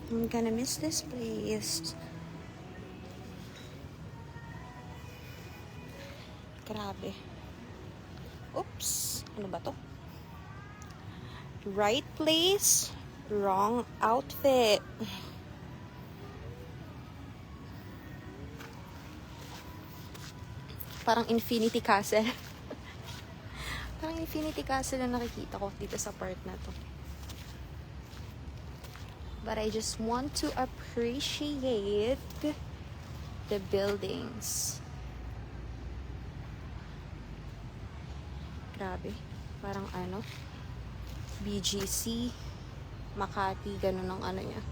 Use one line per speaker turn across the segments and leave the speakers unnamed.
I'm gonna miss this place. Grabe. Oops. Ano ba to? Right place, wrong outfit. Parang Infinity Castle. Parang Infinity Castle na nakikita ko dito sa part na to. But I just want to appreciate the buildings. Grabe. Parang ano, BGC, Makati, ganun ang ano niya.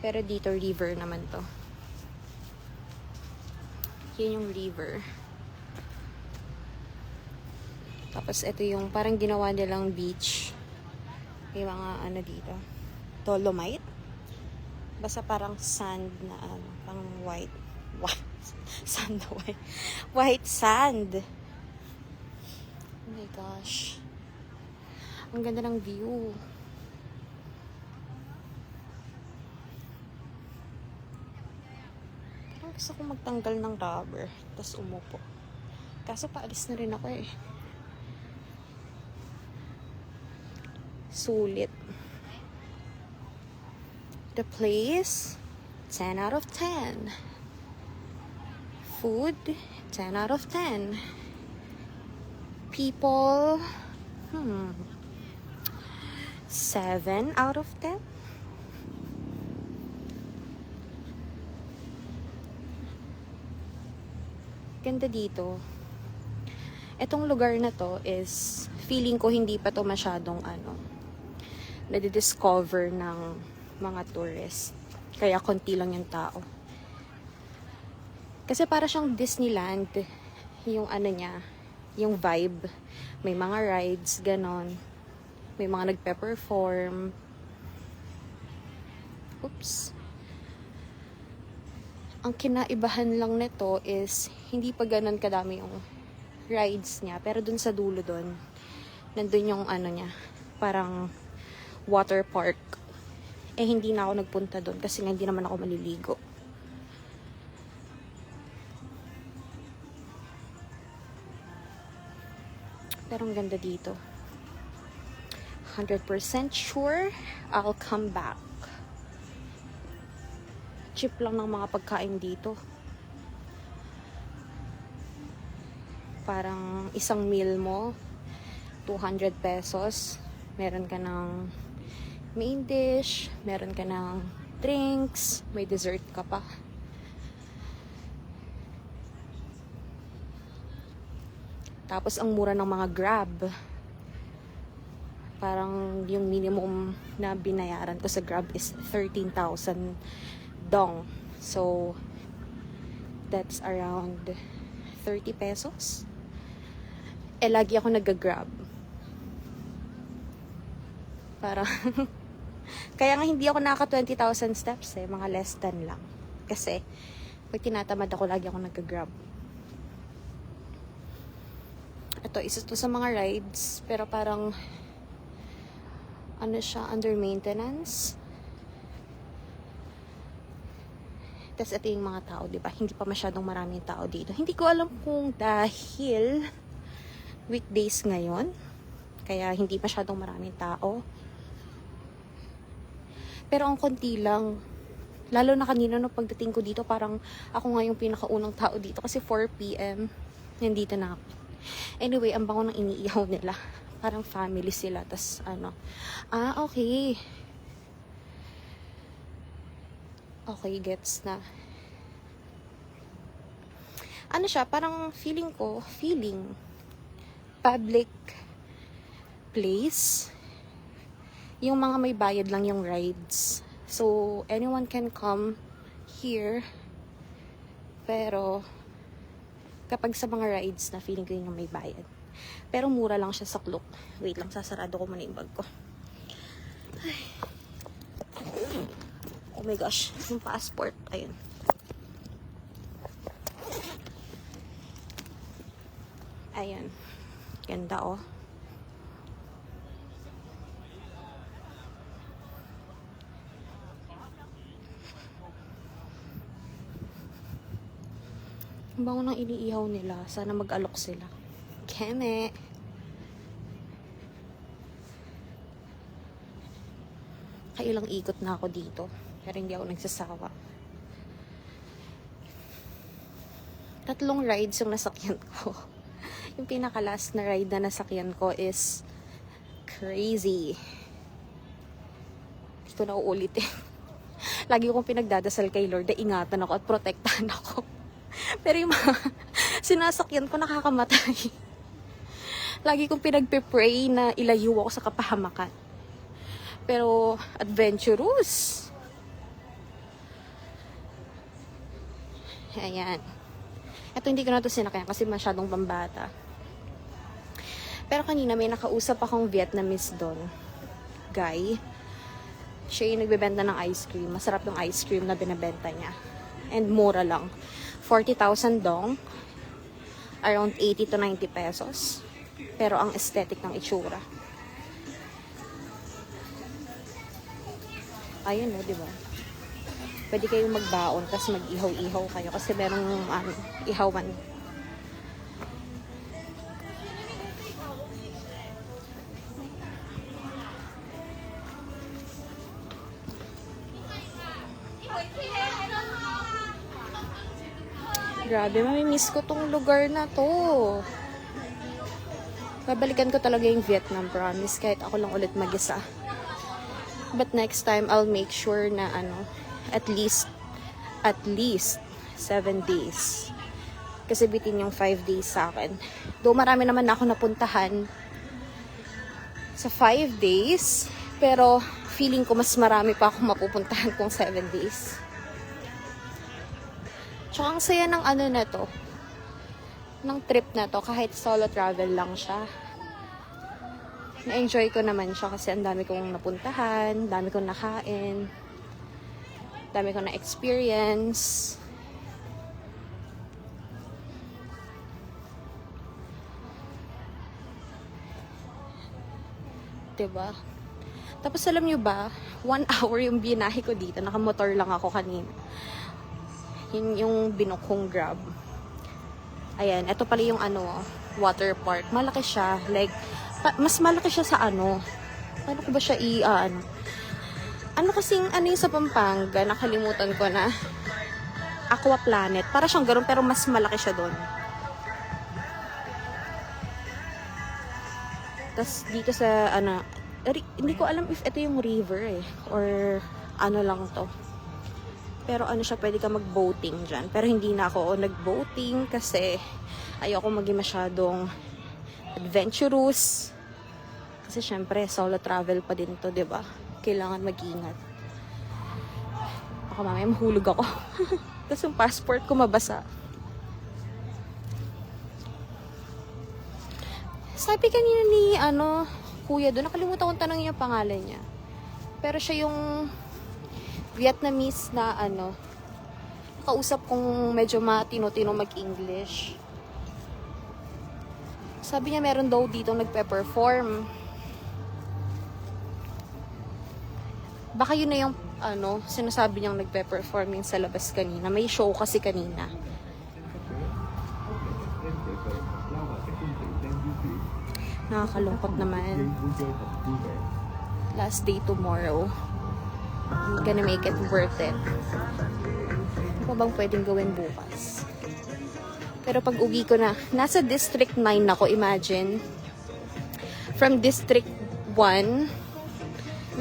Pero dito river naman to. Yan yung river. Tapos ito yung parang ginawa nilang beach. May mga ano dito. Dolomite. Basta parang sand na ano, pang white. Sand na white. White sand. Oh my gosh. Ang ganda ng view. Parang gusto kong magtanggal ng rubber. Tapos umupo. Kaso paalis na rin ako eh. Sulit. The place, 10 out of 10. Food, 10 out of 10. People, 7 out of 10. Ganda dito. Etong lugar na to is, feeling ko hindi pa to masyadong nadidiscover ng mga tourists. Kaya konti lang yung tao. Kasi para siyang Disneyland, yung ano niya, yung vibe. May mga rides, ganon. May mga nagpe-perform. Oops. Ang kinaibahan lang nito is, hindi pa ganon kadami yung rides niya. Pero dun sa dulo dun, nandun yung ano niya, parang water park. Eh, hindi na ako nagpunta doon kasi nga hindi naman ako maliligo. Pero ang ganda dito. 100% sure I'll come back. Cheap lang ng mga pagkain dito. Parang isang meal mo, 200 pesos. Meron ka ng main dish, meron ka ng drinks, may dessert ka pa. Tapos ang mura ng mga Grab. Parang yung minimum na binayaran ko sa Grab is 13,000 dong. So, that's around 30 pesos. Eh, lagi ako nag-Grab. Parang kaya nga hindi ako naka 20,000 steps eh, mga less than lang. Kasi pag tinatamad ako, lagi ako nag-Grab. Ito, isa to sa mga rides, pero parang ano siya, under maintenance. Tapos ito yung mga tao, diba? Hindi pa masyadong maraming tao dito. Hindi ko alam kung dahil weekdays ngayon, kaya hindi masyadong maraming tao. Pero ang konti lang. Lalo na kanina no pagdating ko dito, parang ako nga yung pinakaunang tao dito kasi 4 PM nandito na ako. Anyway, ang bango ng iniihaw nila. Parang family sila. Tas ano. Okay. Okay, gets na. Ano siya, parang feeling public place. Yung mga may bayad lang yung rides. So, anyone can come here. Pero, kapag sa mga rides na feeling ko yung may bayad. Pero mura lang siya sa Klook. Wait lang, sasarado ko muna yung bag ko. Ay. Oh my gosh, yung passport. Ayun. Ayan. Ganda oh. Ang bango ng iniihaw nila. Sana mag-alok sila. Keme. Kailang ikot na ako dito. Pero hindi ako nagsasawa. 3 rides yung nasakyan ko. Yung pinaka-last na ride na nasakyan ko is crazy. Hindi ko na uulitin. Lagi kong pinagdadasal kay Lord na ingatan ako at protektahan ako. Pero yung mga sinasakyan ko nakakamatay. Lagi kong pinagpe-pray na ilayo ako sa kapahamakan. Pero adventurous. Ayan. Ito hindi ko na ito sinakyan kasi masyadong pambata. Pero kanina may nakausap akong Vietnamese doon. Guy. Siya yung nagbebenta ng ice cream. Masarap yung ice cream na binebenta niya. And mura lang. 40,000 dong. Around 80 to 90 pesos. Pero ang aesthetic ng itsura. Ayun o, diba? Pwede kayong magbaon, tapos mag-ihaw-ihaw kayo. Kasi merong ihawan. Grabe, mamimiss ko tong lugar na to. Babalikan ko talaga yung Vietnam, promise. Kahit ako lang ulit mag-isa. But next time, I'll make sure na at least 7 days. Kasi bitin yung 5 days sa akin. Though marami naman ako napuntahan sa 5 days. Pero feeling ko mas marami pa ako mapupuntahan kung 7 days. Tsaka ang saya ng na to. Ng trip na to. Kahit solo travel lang siya. Na-enjoy ko naman siya kasi ang dami kong napuntahan, dami kong nakain, dami kong na-experience. Diba? Tapos alam nyo ba, 1 hour yung binahe ko dito. Nakamotor lang ako kanina. Yun yung binukong Grab. Ayan, ito pala yung water park. Malaki siya. Like, mas malaki siya sa Paano ko ba siya kasing yung sa Pampanga, nakalimutan ko na. Aqua Planet. Para siyang ganoon pero mas malaki siya doon. Tapos dito sa hindi ko alam if ito yung river or lang to. Pero siya, pwede ka mag-boating dyan. Pero hindi na ako nag-boating kasi ayoko maging masyadong adventurous. Kasi syempre, solo travel pa din to, diba? Kailangan mag-ingat. Baka mamaya mahulog ako. Tapos yung passport ko mabasa. Sabi kanina ni, kuya doon, nakalimutan kong tanongin yung pangalan niya. Pero siya yung Vietnamese na kausap kong medyo matino-tino mag-English. Sabi niya meron daw dito nagpe-perform. Baka yun na yung sinasabi niyang nagpe-perform yung sa labas kanina. May show kasi kanina. Nakakalungkot naman. Last day tomorrow. I'm gonna make it worth it. Ano pa bang pwedeng gawin bukas? Pero pag uwi ko na, nasa District 9 ako, imagine. From District 1,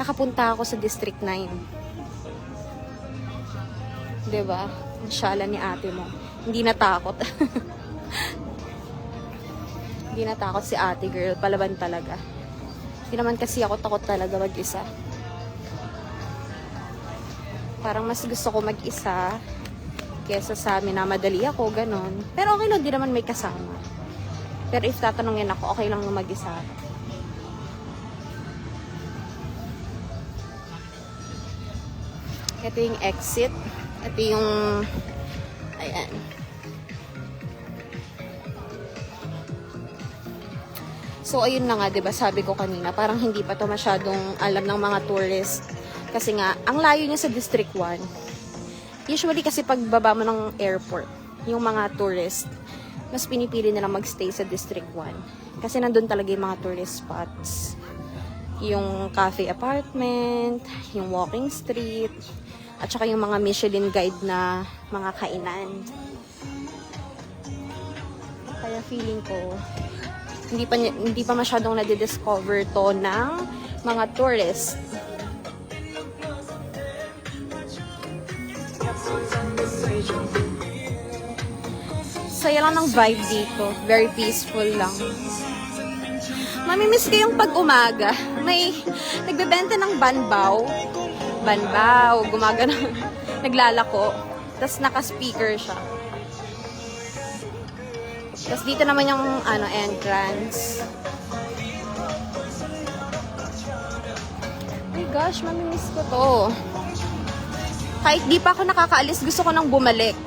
nakapunta ako sa District 9. Diba? Ang syala ni ate mo. Hindi natakot. Hindi natakot si ate girl. Palaban talaga. Hindi naman kasi ako takot talaga mag-isa. Parang mas gusto ko mag-isa kesa sa amin na madali ako, ganon. Pero okay lang, di naman may kasama. Pero if tatanungin ako, okay lang na mag-isa. Ito yung exit. Ito yung ayan. So, ayun na nga, diba, sabi ko kanina, parang hindi pa to masyadong alam ng mga tourist. Kasi nga, ang layo niya sa District 1. Usually kasi pagbaba mo ng airport, yung mga tourist, mas pinipili nilang magstay sa District 1. Kasi nandun talaga yung mga tourist spots. Yung cafe apartment, yung walking street, at saka yung mga Michelin guide na mga kainan. Kaya feeling ko, hindi pa masyadong nadidiscover to ng mga tourist. Saya lang ng vibe dito. Very peaceful lang. Mamimiss ko yung pag-umaga. May nagbebenta ng banbaw. Banbaw. Gumagana. Naglalako. Tapos naka-speaker siya. Tapos dito naman yung entrance. Oh my gosh, mamimiss ko to. Kahit di pa ako nakakaalis, gusto ko nang bumalik.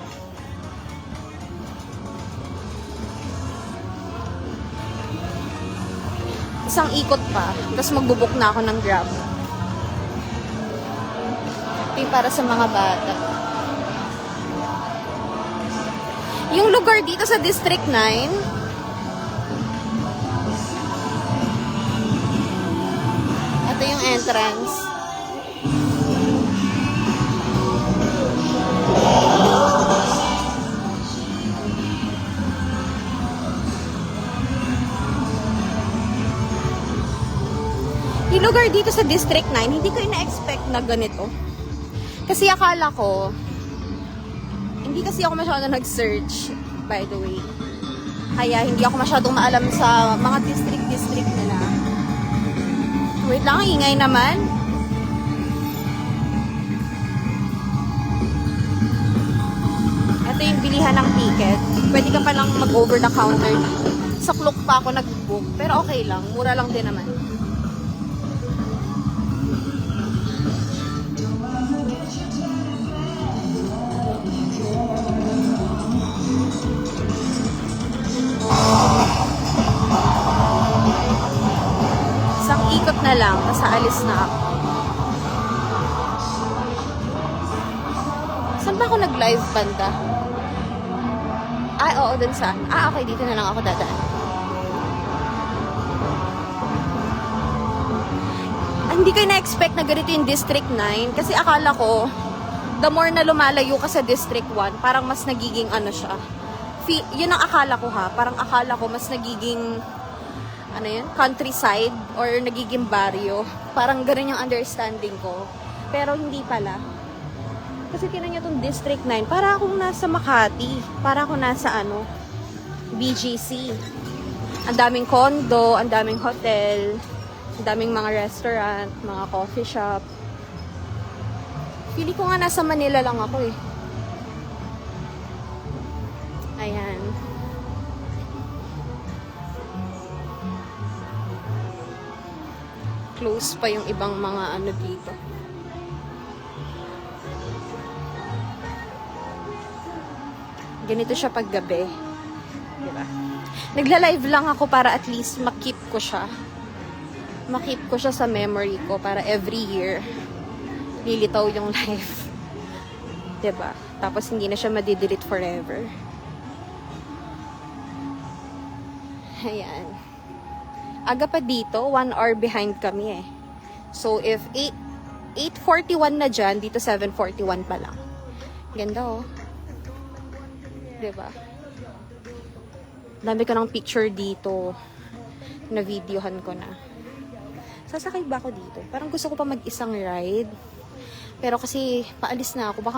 Isang ikot pa, tapos magbubuk na ako ng Grab. Ito yung para sa mga bata. Yung lugar dito sa District 9, ito yung entrance. Yung lugar dito sa District 9, hindi ko ina-expect na ganito. Kasi akala ko, hindi kasi ako masyadong nag-search, by the way. Kaya hindi ako masyadong maalam sa mga district nila. Wait lang, ingay naman. Ito yung bilihan ng ticket. Pwede ka palang mag-over the counter dito. Sa Klook pa ako nag-book. Pero okay lang, mura lang din naman. Isang ikot na lang, tapos aalis na ako. Saan ba ako nag-live banda? Oo, dun saan? Okay, dito na lang ako dadaan. Hindi ko na-expect na ganito yung District 9 kasi akala ko, the more na lumalayo ka sa District 1, parang mas nagiging siya. Yun ang akala ko ha. Parang akala ko mas nagiging countryside or nagiging baryo. Parang ganun yung understanding ko. Pero hindi pala. Kasi tinan nyo itong District 9. Para akong nasa Makati. Para akong nasa BGC. Ang daming condo, ang daming hotel, ang daming mga restaurant, mga coffee shop. Pili ko nga nasa Manila lang ako eh. Ayan. Close pa yung ibang mga dito. Ganito siya pag gabi. Diba? Nagla-live lang ako para at least makip ko siya. Makip ko siya sa memory ko para every year lilitaw yung live. Diba? Tapos hindi na siya madidelete forever. Ayan. Aga pa dito, 1 hour behind kami eh. So, if 8:41 na dyan, dito 7:41 pa lang. Ganda oh. Diba? Dami ko ng picture dito. Na videohan ko na. Sasakay ba ako dito? Parang gusto ko pa mag-isang ride. Pero kasi, paalis na ako. Baka